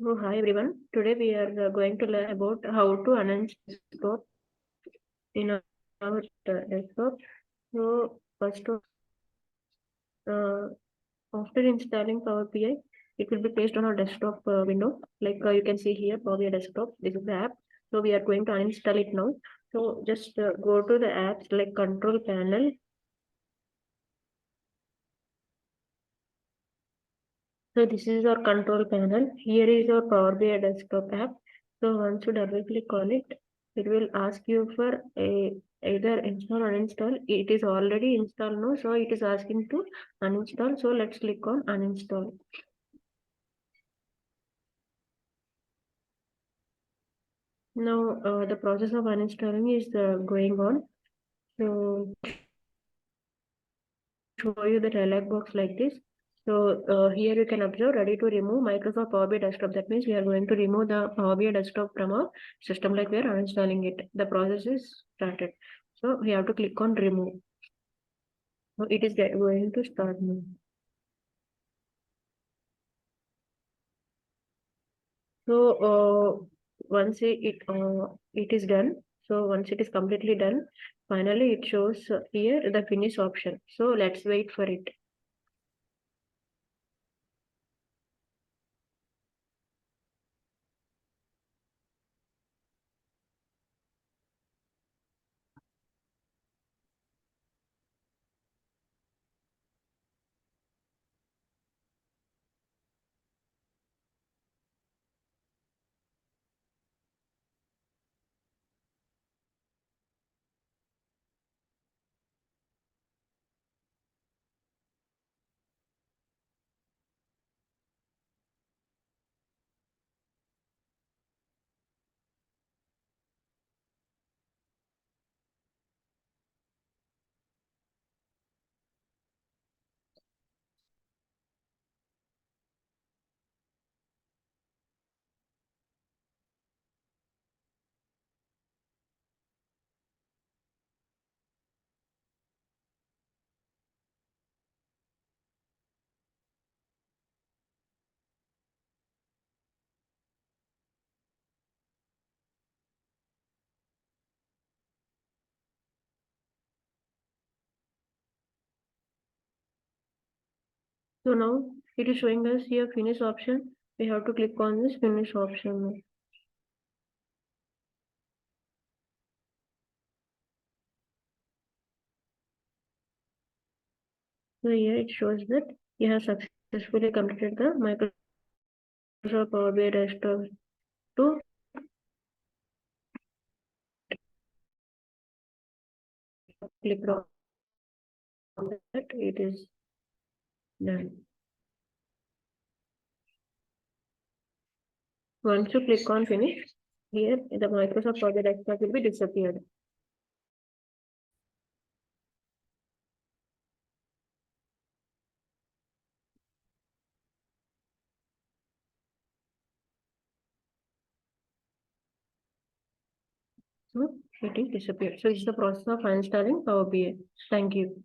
Oh, hi everyone. Today we are going to learn about how to uninstall desktop in our desktop. So first, uh, after installing Power BI, it will be placed on our desktop window. Like you can see here, Power BI desktop. This is the app. So we are going to uninstall it now. So just go to the apps like Control Panel. So this is our control panel. Here is our Power BI desktop app. So once you double click on it, it will ask you for a either install or uninstall. It is already installed now, so it is asking to uninstall. So let's click on uninstall. Now the process of uninstalling is going on. So show you the dialog box like this. So here you can observe ready to remove Microsoft Power BI desktop. That means we are going to remove the Power BI desktop from our system, like we are uninstalling it. The process is started. So we have to click on remove. So it is going to start now. So once it is done, so once it is completely done, finally it shows here the finish option. So let's wait for it. So now it is showing us here finish option. We have to click on this finish option. So here it shows that you have successfully completed the Microsoft Power BI desktop to click on that it is done. Once you click on finish, here the Microsoft Power BI desktop will be disappeared. So it is disappeared. So it's the process of uninstalling Power BI. Thank you.